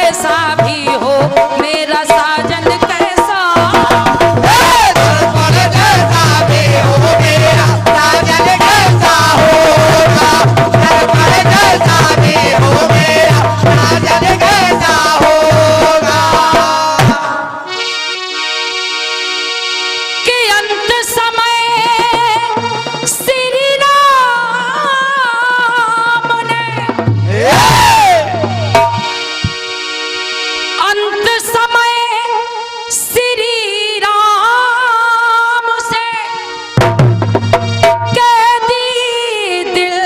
कैसा भी हो मेरा साजन कैसा, दर्पण जैसा भी हो मेरा साजन कैसा होगा, दर्पण जैसा भी हो मेरा साजन कैसा होगा। कि अंत समय श्री राम ने, अंत समय श्री राम से कह दी दिल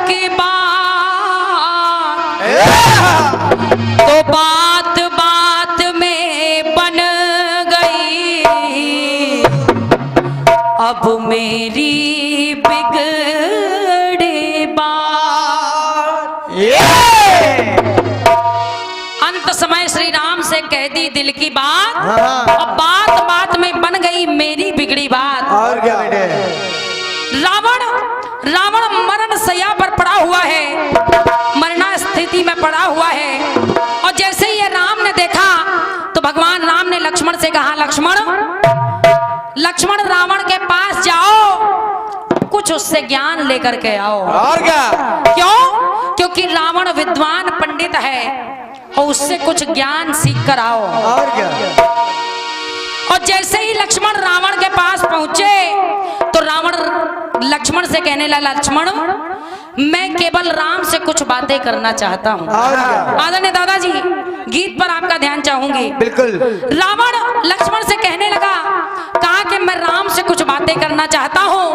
की बात, तो बात बात में बन गई अब मेरी बिगड़ी बात। अंत समय श्री राम से कह दी दिल की बात, अब बात बात में बन गई मेरी बिगड़ी बात। और क्या बेटे? रावण मरण शैया पर पड़ा हुआ है, मरना स्थिति में पड़ा हुआ है। और जैसे ही ये राम ने देखा तो भगवान राम ने लक्ष्मण से कहा, लक्ष्मण रावण के पास जाओ, कुछ उससे ज्ञान लेकर के आओ। और क्या? क्यों? क्योंकि रावण विद्वान पंडित है और उससे कुछ ज्ञान सीख कर आओ। और क्या? और जैसे ही लक्ष्मण रावण के पास पहुंचे तो रावण लक्ष्मण से कहने लगा, लक्ष्मण मैं केवल राम से कुछ बातें करना चाहता हूँ। आदरणीय दादाजी गीत पर आपका ध्यान चाहूंगी। बिल्कुल। रावण लक्ष्मण से कहने लगा, कहा कि मैं राम से कुछ बातें करना चाहता हूँ,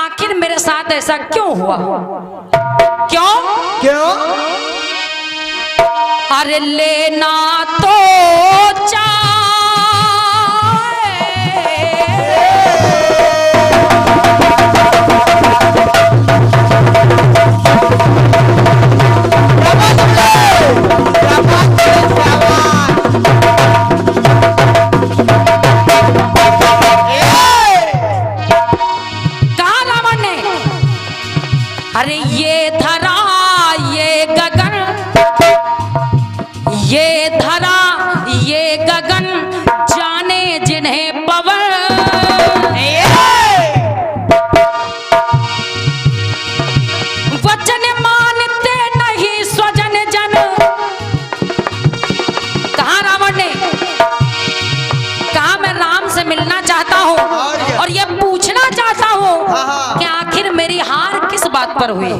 आखिर मेरे साथ ऐसा क्यों हुआ? क्यों? क्यों? अरे लेना तो अरे ये धरा ये गगन, ये धरा ये गगन जाने जिन्हें पवन, वचन मानते नहीं स्वजन जन। कहा रावण ने, कहा मैं राम से मिलना चाहता हूँ और ये पूछना चाहता हूँ कि आखिर मेरी हार किस बात पर हुई।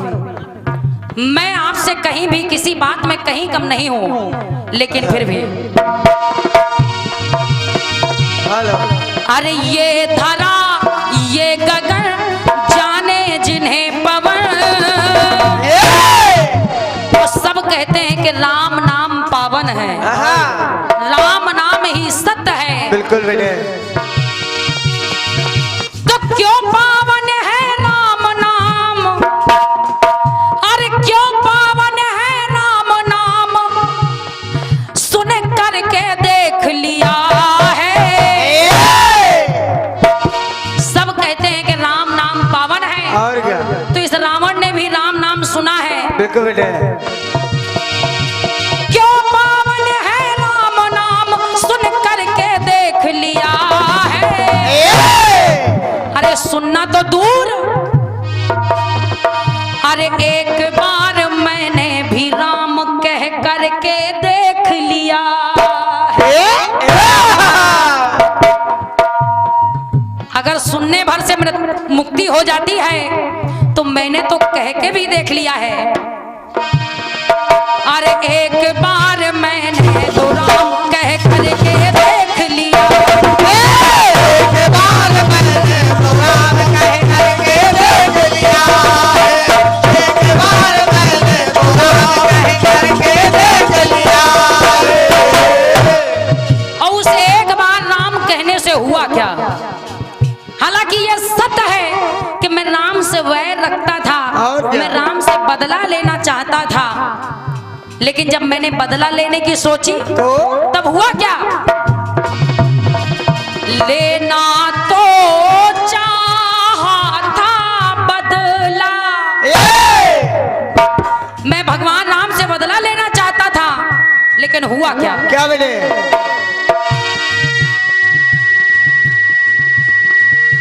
मैं आपसे कहीं भी किसी बात में कहीं कम नहीं हूं, लेकिन फिर भी अरे ये धरा ये गगन जाने जिन्हें पवन, तो सब कहते हैं कि राम नाम पावन है, राम नाम ही सत्य है। बिल्कुल बेटे। तो क्यों पावन है राम नाम, अरे क्यों पावन है राम नाम, सुन करके देख लिया है। सब कहते हैं कि राम नाम पावन है, और क्या? तो इस रावण ने भी राम नाम सुना है। बिल्कुल बेटे। क्यों पावन है राम नाम, सुन करके देख लिया है। अरे सुनना तो दूर, अरे एक बार मैंने भी राम कह करके देख लिया है। अगर सुनने भर से मुक्ति हो जाती है तो मैंने तो कह के भी देख लिया है। अरे एक बार मैंने तो राम कह करके देख लिया, एक बार मैंने तो राम कह करके देख लिया, एक बार मैंने तो राम कह करके देख लिया। और उस एक बार राम कहने से हुआ क्या? हालांकि यह सत्य है कि मैं राम से वैर रखता था, मैं राम से बदला लेना चाहता था, लेकिन जब मैंने बदला लेने की सोची तब हुआ क्या? लेना तो चाहा था बदला, मैं भगवान राम से बदला लेना चाहता था, लेकिन हुआ क्या? क्या बेटे?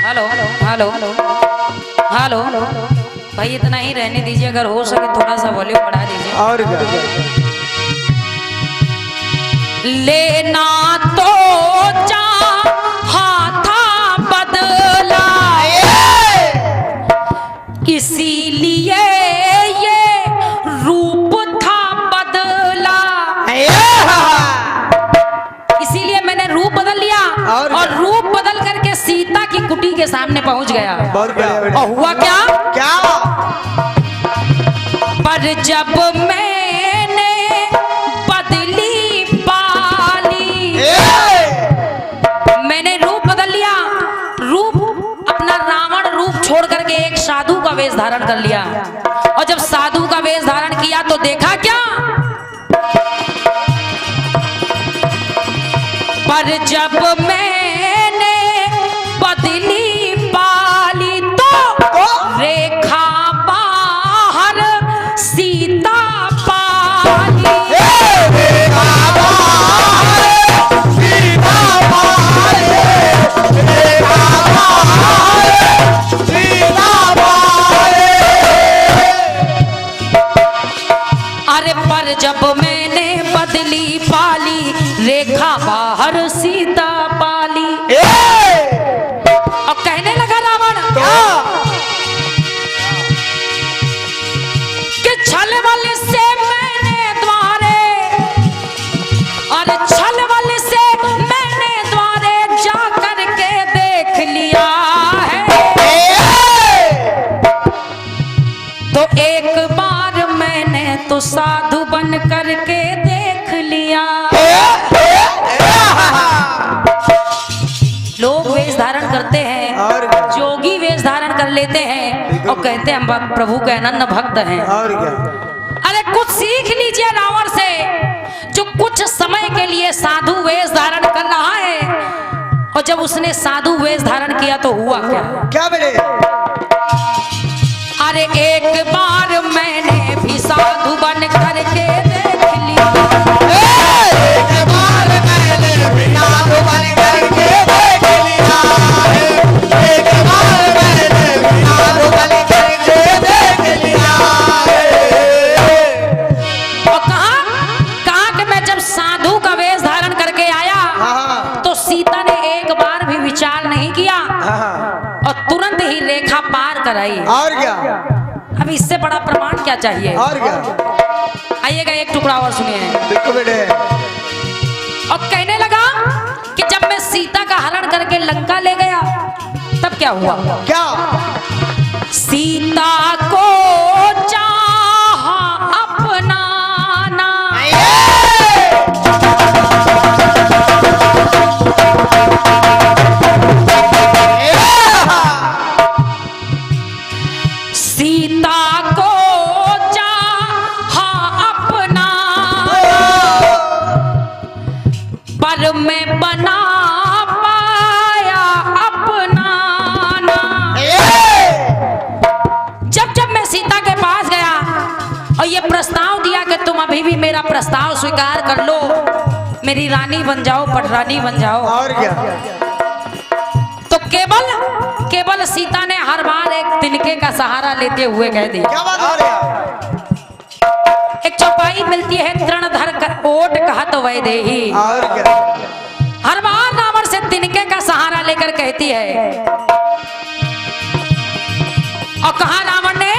हेलो हेलो हेलो भाई, इतना ही रहने दीजिए, अगर हो सके थोड़ा सा वॉल्यूम बढ़ा दीजिए। और क्या? लेना तो चाहा था बदला, इसीलिए ये रूप था बदला, इसीलिए मैंने रूप बदल लिया और रूप बदल करके सीता की कुटी के सामने पहुंच गया। और हुआ क्या? क्या? पर जब मैंने बदली पाली, मैंने रूप बदल लिया, रूप अपना रावण रूप छोड़ करके एक साधु का वेश धारण कर लिया। और जब साधु का वेश धारण किया तो देखा क्या? पर जब मैंने बदली पाली तो रेखा बाहर सीता पाली। अरे पर जब मैंने बदली पाली, रेखा बाहर सीता पाली। और कहने लगा रावण कि छल बल से मैंने द्वारे, और छल बल से मैंने द्वारे जा करके देख लिया है। तो एक बार मैंने तो साधु बन करके देख लिया। लोग वेश धारण करते हैं, जोगी वेश धारण कर लेते हैं और कहते हैं हम प्रभु के अनन्य भक्त हैं। और क्या? अरे कुछ सीख लीजिए रावण से, जो कुछ समय के लिए साधु वेश धारण कर रहा है। और जब उसने साधु वेश धारण किया तो हुआ क्या? क्या बेटे? अरे एक बार मैंने भी साधु बन करके देख लिया। एक बार मैंने भी साधु बन करके देख लिया है। एक बार मैंने भी साधु बन करके देख लिया है। और कहा कि मैं जब साधु का वेश धारण करके आया तो सीता ने एक बार भी विचार नहीं किया और तुरंत ही रेखा पार कराई। और क्या? अब इससे बड़ा प्रमाण क्या चाहिए? और क्या? आइएगा एक टुकड़ा और सुनिए। देखो बेटे, और कहने लगा कि जब मैं सीता का हरण करके लंका ले गया तब क्या हुआ? क्या? सीता को चाहा अपनाना, सीता को चाहा अपनाना, पर मैं बना पाया अपनाना। जब जब मैं सीता के पास गया और ये प्रस्ताव दिया कि तुम अभी भी मेरा प्रस्ताव स्वीकार कर लो, मेरी रानी बन जाओ, पटरानी बन जाओ। और क्या? तो केवल सीता ने हर बार एक तिनके का सहारा लेते हुए कह दी। क्या बात हो रही? एक चौपाई मिलती है, तृणधर कर ओट कहत वैदेही। और क्या? हर बार रावण से तिनके का सहारा लेकर कहती है। और कहा रावण ने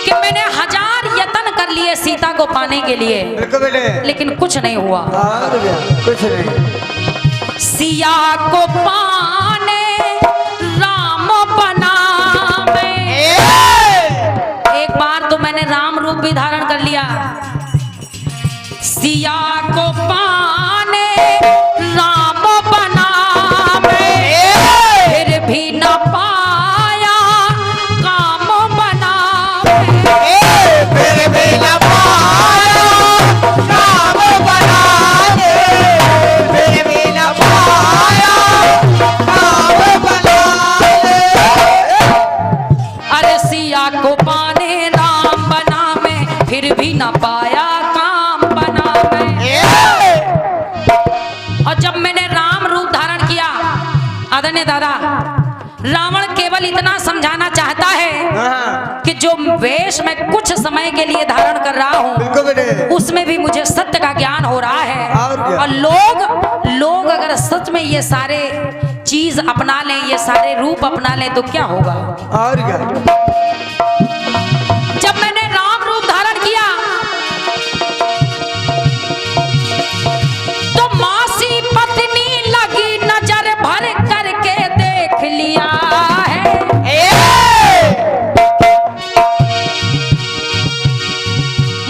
कि मैंने 1000 यत्न कर लिए सीता को पाने के लिए, देखो बेटे, लेकिन कुछ नहीं हुआ। और क्या? कुछ नहीं। सिया को पाने राम बना मैं, एक बार तो मैंने राम रूप भी धारण कर लिया। सिया को पाने राम बना मैं, फिर भी न पाया काम बना मैं। फिर भी न पाया काम बना दे, फिर भी न पाया काम बना दे। अरे सिया को पाने राम बना मैं, फिर भी न पाया काम बना मैं। केवल इतना समझाना चाहता है हाँ, कि जो वेश मैं कुछ समय के लिए धारण कर रहा हूँ बिल्कुल बेटे। उसमें भी मुझे सत्य का ज्ञान हो रहा है। और क्या? और लोग अगर सच में ये सारे चीज अपना लें, ये सारे रूप अपना लें तो क्या होगा। और क्या? जब मैंने राम रूप धारण किया तो मासी पत्नी लगी नजर भर करके देख लिया है।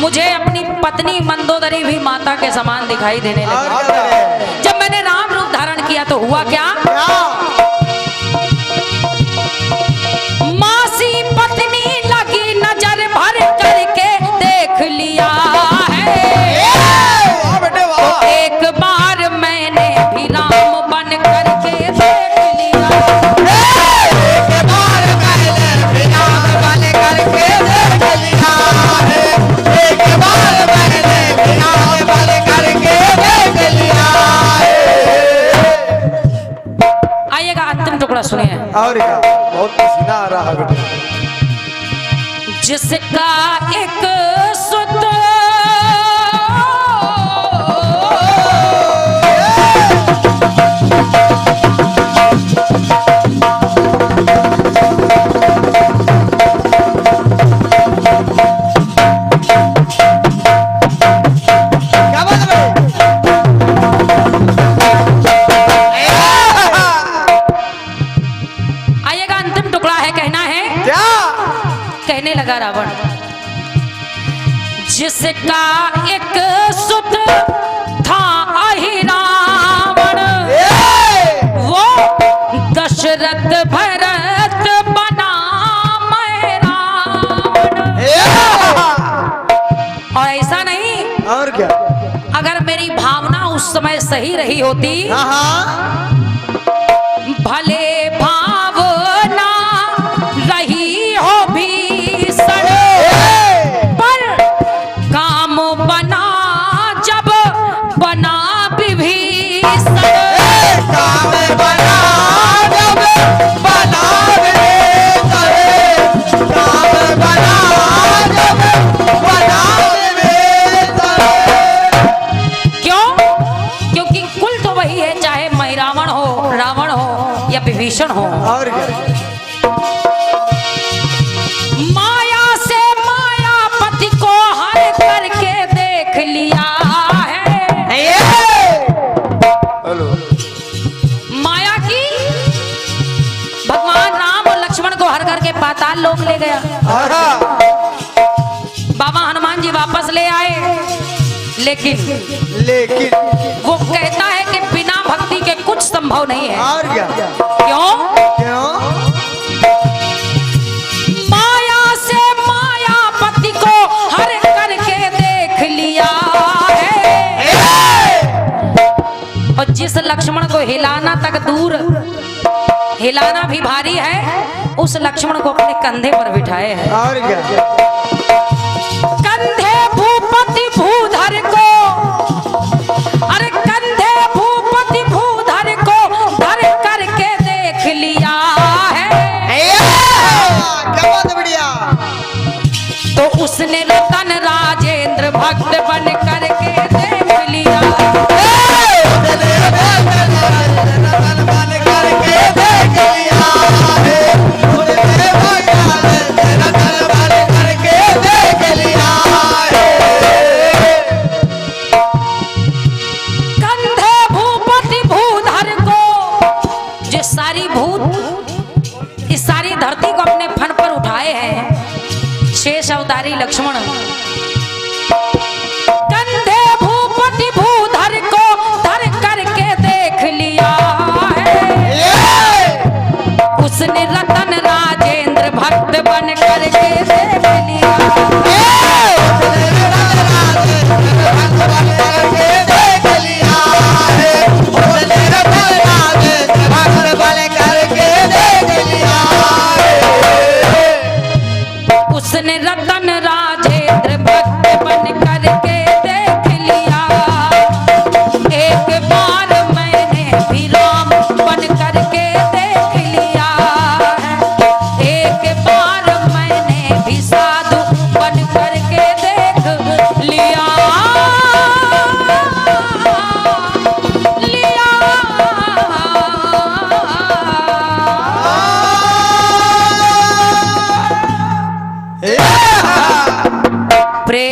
मुझे अपनी पत्नी मंदोदरी भी माता के समान दिखाई देने और लगी। क्या बेटे? जब मैंने राम रूप धारण किया तो हुआ क्या, क्या? मासी पत्नी लगी नजर भर करके देख लिया है। वाह बेटे वाह। एक बार मैंने भी राम बन करके देख लिया। एक बार मैंने बिना बन करके देख लिया है। एक बार मैंने बिना बन करके देख लिया है। आइएगा अंतिम टुकड़ा सुनिए। और क्या? बहुत पसीना आ रहा है बेटे। जिसका एक सुत क्या बात है आइएगा अंतिम टुकड़ा है, कहना है। क्या? कहने लगा रावण, जिसका एक सुत था अहिरावण, वो दशरथ भरत बना मैं रावण। और ऐसा नहीं, और क्या? अगर मेरी भावना उस समय सही रही होती, हाँ भले भावना रही हो भीषण, पर काम बना जब बना विभीषण। काम बना जब बना विभीषण। काम बना जब बना विभीषण। क्यों? क्योंकि कुल तो वही है, चाहे मैं रावण हो या विभीषण हो। और क्या? माया से मायापति को हर करके देख लिया है। हेलो। माया की भगवान राम और लक्ष्मण को हर करके पाताल लोक ले गया। बाबा हनुमान जी वापस ले आए, लेकिन वो कहता है कि बिना भक्ति के कुछ संभव नहीं है। और क्या? क्यों? क्यों? माया से मायापति को हर करके देख लिया है। और जिस लक्ष्मण को हिलाना तक दूर, हिलाना भी भारी है, उस लक्ष्मण को अपने कंधे पर बिठाए हैं। और क्या? कंधे भूपति भूधर को, अरे कंधे भूपति भूधर को धर करके देख लिया है। क्या बात है बढ़िया। तो उसने रतन राजेंद्र भक्त बन करके देख लिया। करके देख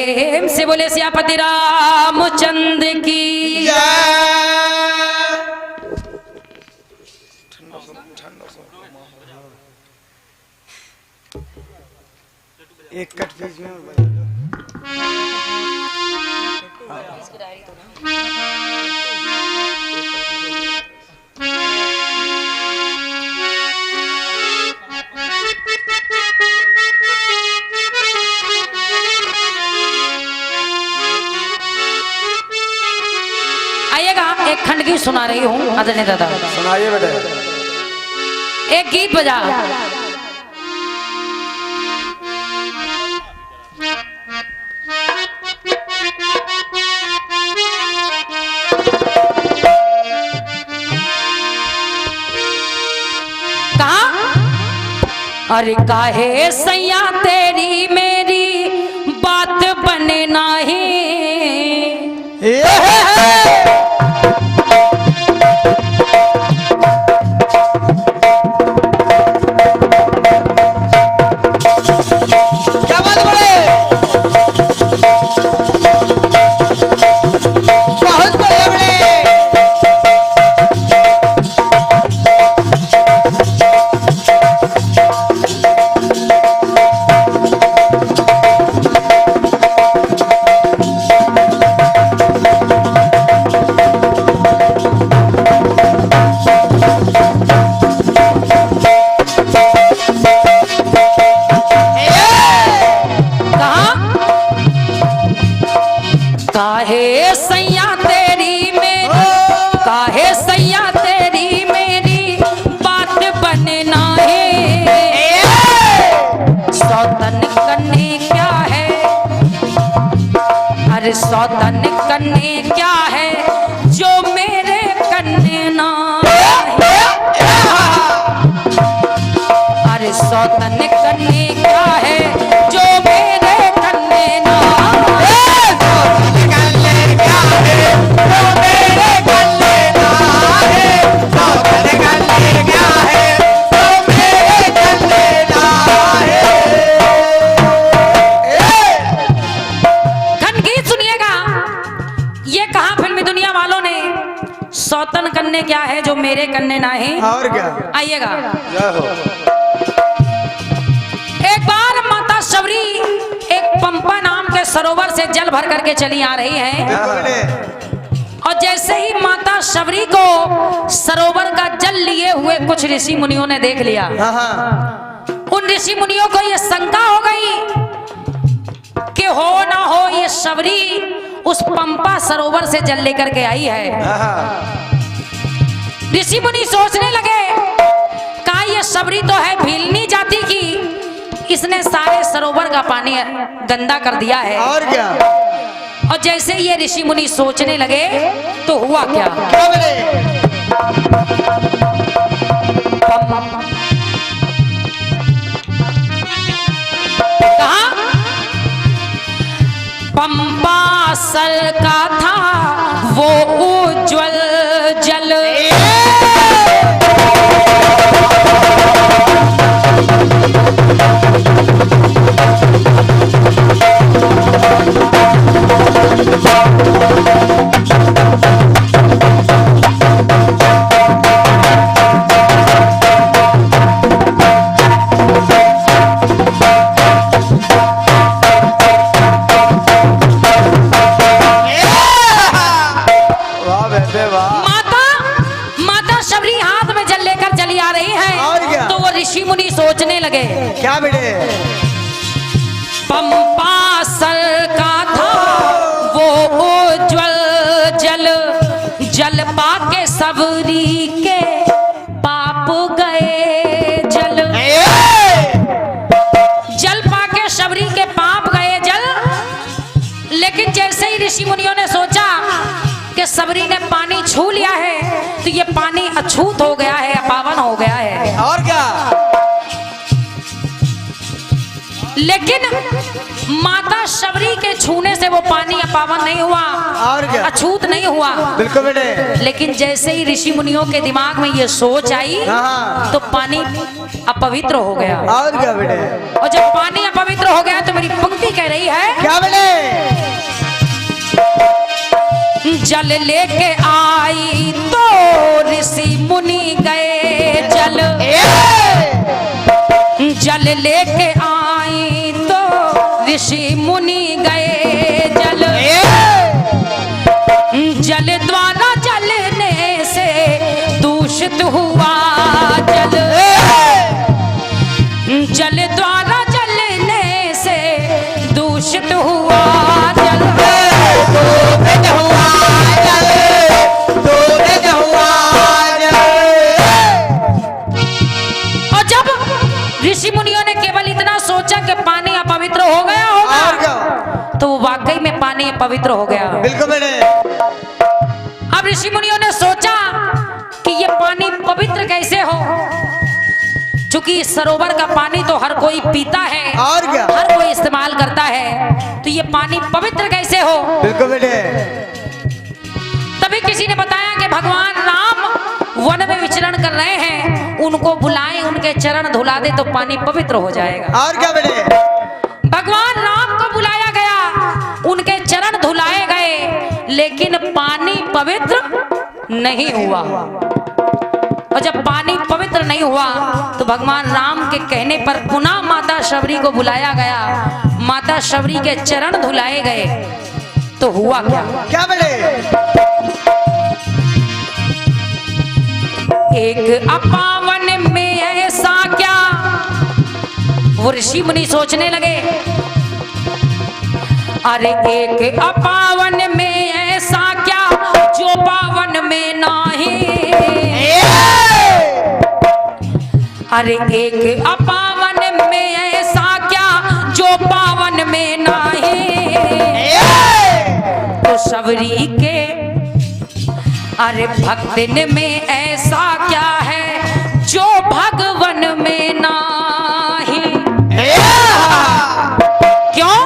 प्रेम से बोले सियापति रामचंद्र की। एक कट बीच में आइएगा, एक खंड की सुना रही हूँ आदरणीय दादा। सुनाइए बेटे। एक गीत बजा। अरे काहे सैया तेरी मेरी बात बने नाही। क्या बात बोले, बहुत बढ़िया बड़े। काहे सैया तेरी मेरी, काहे सैया तेरी मेरी बात बने नाही। सौतन करने क्या है, अरे सौतन करने क्या है जो मेरे करने ना। अरे सौतन करने क्या है जो मेरे करने ना। सौतन करने क्या है जो मेरे करने ना है। और क्या। आइएगा। एक बार माता शबरी एक पंपा नाम के सरोवर से जल भर करके चली आ रही है, और जैसे ही माता शबरी को सरोवर का जल लिए हुए कुछ ऋषि मुनियों ने देख लिया। उन ऋषि मुनियों को यह शंका हो गई कि हो ना हो ये शबरी उस पंपा सरोवर से जल लेकर के आई है। ऋषि मुनि सोचने लगे, का ये शबरी तो है भीलनी जाति की, इसने सारे सरोवर का पानी गंदा कर दिया है। और क्या। और जैसे ये ऋषि मुनि सोचने लगे तो हुआ क्या। कहा पंपा सर का था वो उज्ज्वल जल। ऋषि मुनि सोचने लगे, क्या बेटे। पंपा सर का था वो उज्ज्वल जल, जल पाके सबरी के पाप गए जल। जल पाके सबरी के पाप गए जल। लेकिन जैसे ही ऋषि मुनियों ने सोचा कि सबरी ने पानी छू लिया है तो ये पानी अछूत हो गया है, अपावन हो गया है। और क्या। लेकिन माता शबरी के छूने से वो पानी अपावन नहीं हुआ, और क्या? अछूत नहीं हुआ। बिल्कुल बेटे। लेकिन जैसे ही ऋषि मुनियों के दिमाग में ये सोच आई हाँ। तो पानी अपवित्र हो गया। और क्या बेटे? और जब पानी अपवित्र हो गया तो मेरी पंक्ति कह रही है, क्या बेटे? जल लेके आई तो ऋषि मुनि गए, जल लेके आई तो ऋषि मुनि गए, जल द्वारा जलने से दूषित हुआ जल, जल द्वारा जलने से दूषित हुआ जल, दूषित हुआ जल, दूषित हुआ जल। और जब ऋषि मुनियों ने केवल इतना सोचा कि पानी अपवित्र हो गया और होगा, क्या? तो वाकई में पानी पवित्र हो गया। बिल्कुल बेटे। अब ऋषि मुनियों ने सोचा कि ये पानी पवित्र कैसे हो, क्योंकि इस सरोवर का पानी तो हर कोई पीता है, और क्या? हर कोई इस्तेमाल करता है, तो ये पानी पवित्र कैसे हो। बिल्कुल बेटे। तभी किसी ने बताया कि भगवान राम वन में विचरण कर रहे हैं, उनको बुलाएं, उनके चरण धुला दे तो पानी पवित्र हो जाएगा। और क्या बेटे? भगवान राम को बुलाया गया, उनके चरण धुलाए गए, लेकिन पानी पवित्र नहीं हुआ। और जब पानी पवित्र नहीं हुआ तो भगवान राम के कहने पर पुनः माता शबरी को बुलाया गया, माता शबरी के चरण धुलाए गए, तो हुआ क्या? क्या बेटे? एक अपावन में ऐसा क्या, वो ऋषि मुनि सोचने लगे, अरे एक अपावन में ऐसा क्या जो पावन में नाही, अरे एक अपावन में ऐसा क्या जो पावन में नाही, तो शबरी के अरे भक्तिन में ऐसा क्या है जो भगवन में नाही। क्यों?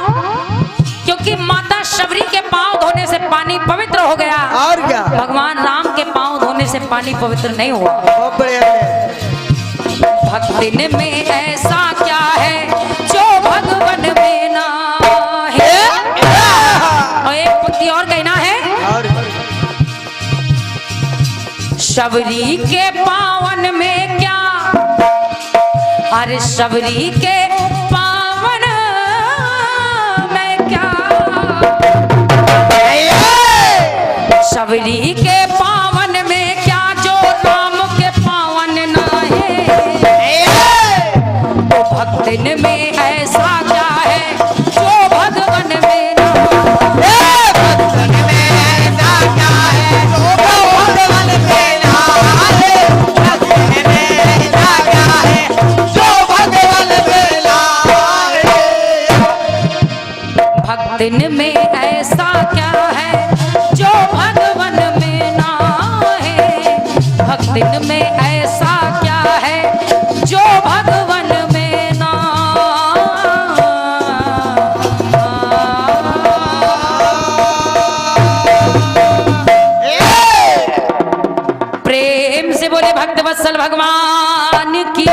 क्योंकि माता शबरी के पांव धोने से पानी पवित्र हो गया, और क्या? भगवान राम के पांव धोने से पानी पवित्र नहीं हुआ। बहुत बढ़िया बेटे। भक्तिन में ऐसा क्या है जो भगवन में नाही। और एक पंक्ति और कहना है, और शबरी के पावन में क्या, अरे शबरी के पावन में क्या, शबरी के पावन में क्या जो राम के पावन नाही, तो भक्तिन में ऐसा क्या है जो भगवन में नाही। भक्तन में ऐसा क्या है जो भगवान में नाहे, भक्तन में ऐसा क्या है जो भगवान में नाहे। भक्तिन में ऐसा क्या है जो भगवन में नाहे, भक्तिन में ऐसा क्या है जो भगवन में ना। प्रेम से बोले भक्त वत्सल भगवान की।